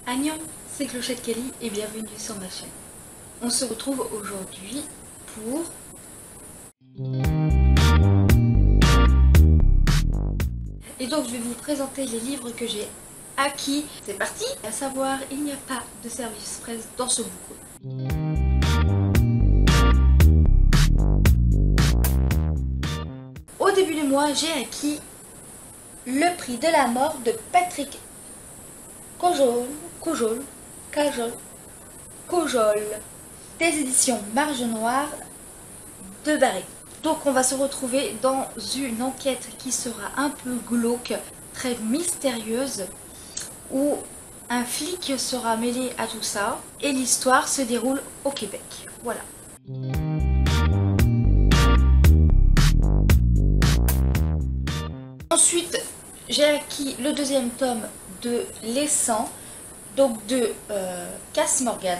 Agnon, c'est Clochette Kelly et bienvenue sur ma chaîne. On se retrouve aujourd'hui pour et donc je vais vous présenter les livres que j'ai acquis. C'est parti. À savoir, il n'y a pas de service presse dans ce bouquin. Au début du mois, j'ai acquis Le prix de la mort de Patrick Cojol, des éditions Marge Noire de Barry. Donc on va se retrouver dans une enquête qui sera un peu glauque, très mystérieuse, où un flic sera mêlé à tout ça et l'histoire se déroule au Québec. Voilà. Ensuite, j'ai acquis le deuxième tome de Les 100, donc de Cass Morgan.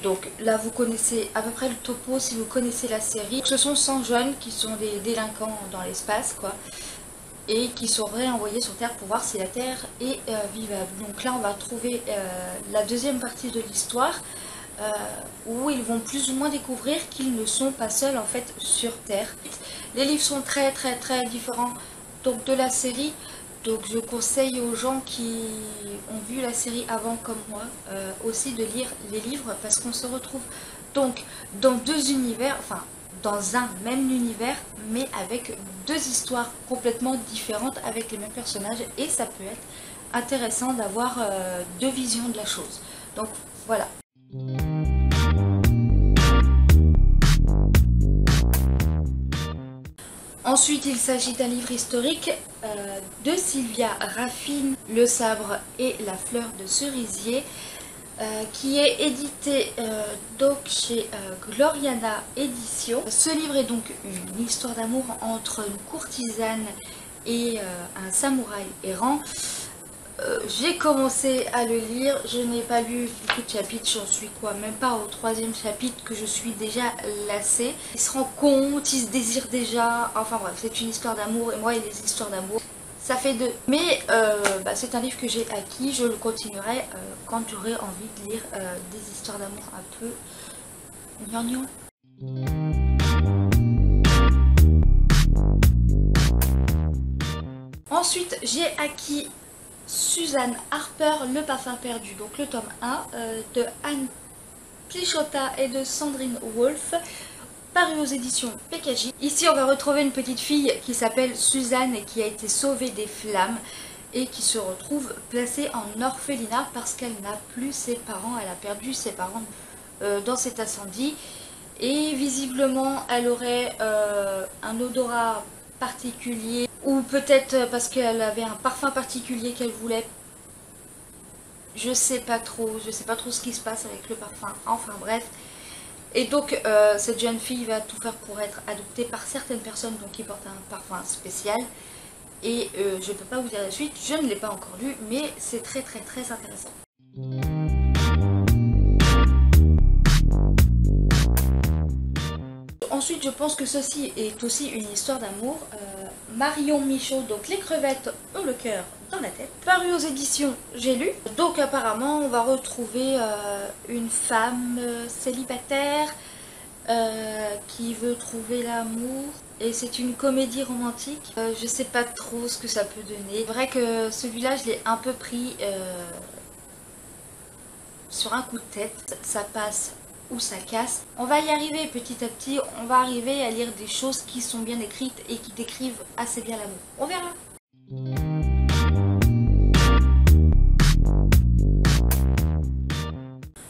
Donc là vous connaissez à peu près le topo si vous connaissez la série. Ce sont 100 jeunes qui sont des délinquants dans l'espace quoi, et qui sont réenvoyés sur Terre pour voir si la Terre est vivable. Donc là on va trouver la deuxième partie de l'histoire où ils vont plus ou moins découvrir qu'ils ne sont pas seuls en fait sur Terre. Les livres sont très différents donc de la série. Donc je conseille aux gens qui ont vu la série avant comme moi aussi de lire les livres parce qu'on se retrouve donc dans deux univers, enfin dans un même univers mais avec deux histoires complètement différentes avec les mêmes personnages et ça peut être intéressant d'avoir deux visions de la chose. Donc voilà. Ensuite, il s'agit d'un livre historique de Sylvia Raffine, Le sabre et la fleur de cerisier, qui est édité donc chez Gloriana Édition. Ce livre est donc une histoire d'amour entre une courtisane et un samouraï errant. J'ai commencé à le lire, je n'ai pas lu beaucoup de chapitres, j'en suis quoi, même pas au 3e chapitre que je suis déjà lassée. Il se rend compte, il se désire déjà, enfin bref, c'est une histoire d'amour et moi et les histoires d'amour, ça fait deux. Mais c'est un livre que j'ai acquis, je le continuerai quand j'aurai envie de lire des histoires d'amour un peu gnangnan. Ensuite, j'ai acquis Suzanne Harper, Le parfum perdu, donc le tome 1 de Anne Plichotta et de Sandrine Wolfe, paru aux éditions PKJ. Ici on va retrouver une petite fille qui s'appelle Suzanne et qui a été sauvée des flammes et qui se retrouve placée en orphelinat parce qu'elle n'a plus ses parents, elle a perdu ses parents dans cet incendie et visiblement elle aurait un odorat particulier ou peut-être parce qu'elle avait un parfum particulier qu'elle voulait. Je sais pas trop ce qui se passe avec le parfum, enfin bref. Et donc cette jeune fille va tout faire pour être adoptée par certaines personnes donc qui portent un parfum spécial. Et je peux pas vous dire la suite, je ne l'ai pas encore lu, mais c'est très intéressant. Ensuite, je pense que ceci est aussi une histoire d'amour. Marion Michaud, donc Les crevettes ont le cœur dans la tête, paru aux éditions J'ai lu. Donc apparemment, on va retrouver une femme célibataire qui veut trouver l'amour. Et c'est une comédie romantique. Je sais pas trop ce que ça peut donner. C'est vrai que celui-là, je l'ai un peu pris sur un coup de tête. Ça passe ou ça casse. On va y arriver petit à petit, on va arriver à lire des choses qui sont bien écrites et qui décrivent assez bien l'amour. On verra.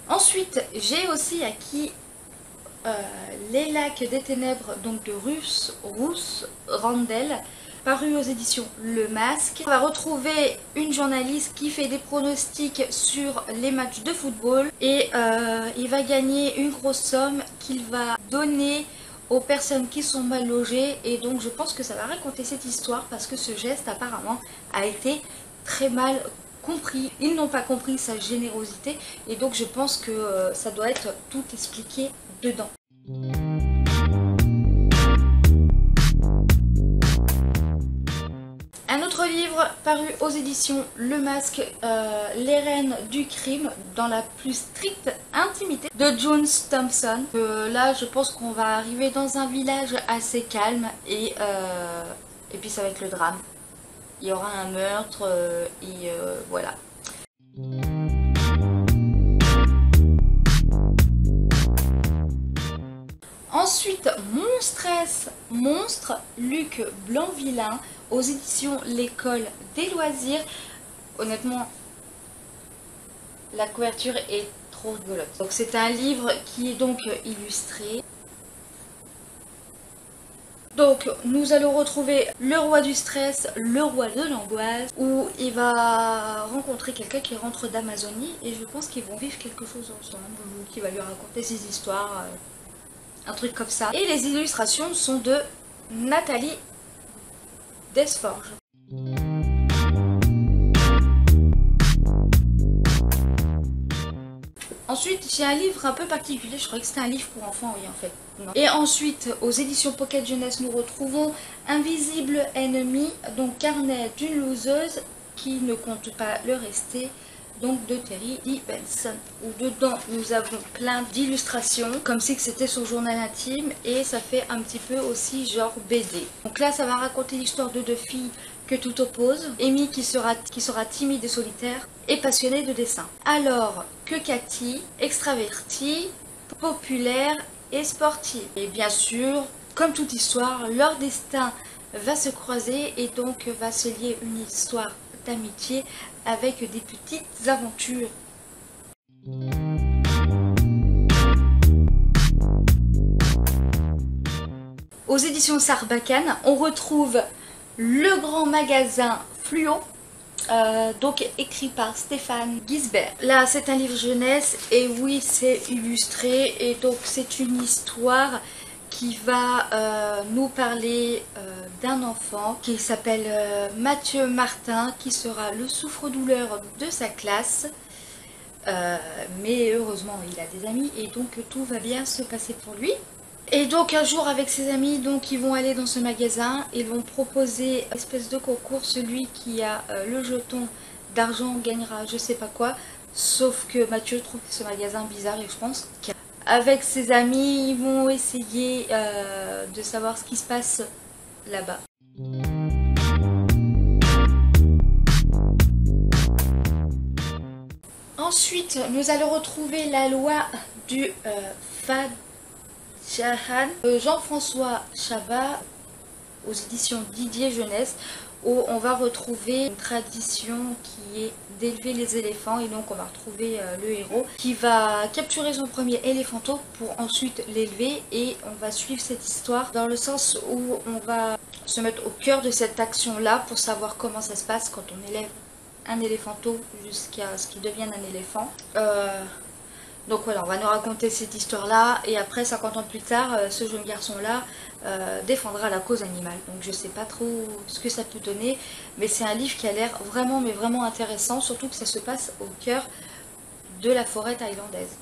Ensuite, j'ai aussi acquis Les lacs des ténèbres, donc de Ruth Randall, paru aux éditions Le Masque. On va retrouver une journaliste qui fait des pronostics sur les matchs de football et il va gagner une grosse somme qu'il va donner aux personnes qui sont mal logées et donc je pense que ça va raconter cette histoire parce que ce geste apparemment a été très mal compris. Ils n'ont pas compris sa générosité et donc je pense que ça doit être tout expliqué dedans. Un autre livre paru aux éditions Le Masque, les reines du crime dans la plus stricte intimité de Jones Thompson. Là je pense qu'on va arriver dans un village assez calme et puis ça va être le drame. Il y aura un meurtre et voilà. Ensuite, Monstre, Luc Blanc-Villain, aux éditions L'École des loisirs. Honnêtement, la couverture est trop rigolote. Donc c'est un livre qui est donc illustré. Donc nous allons retrouver le roi du stress, le roi de l'angoisse, où il va rencontrer quelqu'un qui rentre d'Amazonie et je pense qu'ils vont vivre quelque chose ensemble, qui va lui raconter ses histoires. Un truc comme ça. Et les illustrations sont de Nathalie Desforges. Ensuite, j'ai un livre un peu particulier. Je croyais que c'était un livre pour enfants, oui, en fait. Non. Et ensuite, aux éditions Pocket Jeunesse, nous retrouvons Invisible Ennemi, donc carnet d'une loseuse qui ne compte pas le rester. Donc de Terry E. Benson, où dedans nous avons plein d'illustrations, comme si c'était son journal intime, et ça fait un petit peu aussi genre BD. Donc là ça va raconter l'histoire de deux filles que tout oppose. Amy qui sera timide et solitaire, et passionnée de dessin. Alors que Cathy, extravertie, populaire et sportive. Et bien sûr, comme toute histoire, leur destin va se croiser et donc va se lier une histoire d'amitié avec des petites aventures. Aux éditions Sarbacane, on retrouve Le Grand Magasin Fluo, donc écrit par Stéphane Gisbert. Là c'est un livre jeunesse et oui c'est illustré et donc c'est une histoire qui va nous parler d'un enfant qui s'appelle Mathieu Martin, qui sera le souffre-douleur de sa classe. Mais heureusement il a des amis et donc tout va bien se passer pour lui. Et donc un jour avec ses amis, donc ils vont aller dans ce magasin, ils vont proposer une espèce de concours, celui qui a le jeton d'argent gagnera je sais pas quoi, sauf que Mathieu trouve ce magasin bizarre et je pense qu'avec ses amis ils vont essayer de savoir ce qui se passe là-bas. Ensuite, nous allons retrouver la loi du Fadjahan, Jean-François Chabat, aux éditions Didier Jeunesse, où on va retrouver une tradition qui est d'élever les éléphants. Et donc on va retrouver le héros qui va capturer son premier éléphanteau pour ensuite l'élever. Et on va suivre cette histoire dans le sens où on va se mettre au cœur de cette action-là pour savoir comment ça se passe quand on élève un éléphanteau jusqu'à ce qu'il devienne un éléphant. Donc voilà, on va nous raconter cette histoire-là et après 50 ans plus tard, ce jeune garçon-là défendra la cause animale. Donc je sais pas trop ce que ça peut donner, mais c'est un livre qui a l'air vraiment, mais vraiment intéressant, surtout que ça se passe au cœur de la forêt thaïlandaise.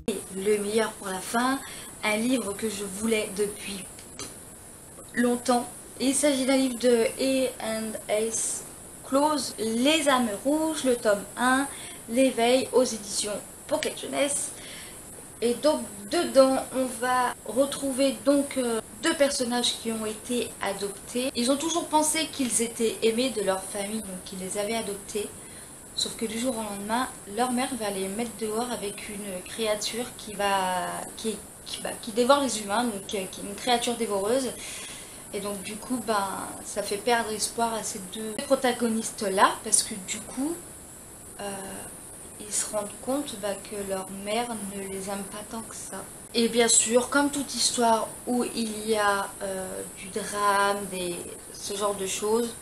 Et le meilleur pour la fin, un livre que je voulais depuis longtemps. Il s'agit d'un livre de E&S Close, Les âmes rouges, le tome 1, l'éveil, aux éditions Pocket Jeunesse. Et donc dedans on va retrouver donc deux personnages qui ont été adoptés. Ils ont toujours pensé qu'ils étaient aimés de leur famille, donc ils les avaient adoptés. Sauf que du jour au lendemain, leur mère va les mettre dehors avec une créature qui dévore les humains, donc qui est une créature dévoreuse. Et donc du coup, ça fait perdre espoir à ces deux protagonistes-là, parce que du coup, ils se rendent compte que leur mère ne les aime pas tant que ça. Et bien sûr, comme toute histoire où il y a du drame, ce genre de choses,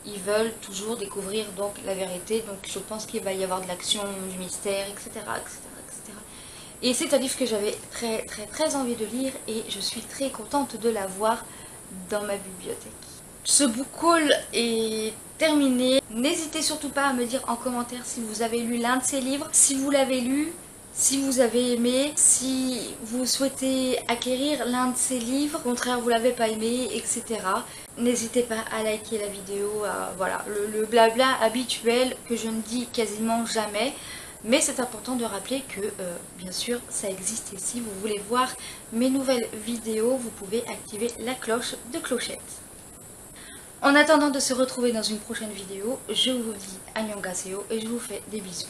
ils veulent toujours découvrir donc la vérité. Donc je pense qu'il va y avoir de l'action, du mystère, etc., etc., etc. Et c'est un livre que j'avais très très très envie de lire et je suis très contente de l'avoir dans ma bibliothèque. Ce book haul est terminé. N'hésitez surtout pas à me dire en commentaire si vous avez lu l'un de ces livres. Si vous l'avez lu, Si vous avez aimé, si vous souhaitez acquérir l'un de ces livres, au contraire vous l'avez pas aimé, etc. N'hésitez pas à liker la vidéo, voilà, le blabla habituel que je ne dis quasiment jamais. Mais c'est important de rappeler que, bien sûr, ça existe et si vous voulez voir mes nouvelles vidéos, vous pouvez activer la cloche de clochette. En attendant de se retrouver dans une prochaine vidéo, je vous dis annyeonghaseyo et je vous fais des bisous.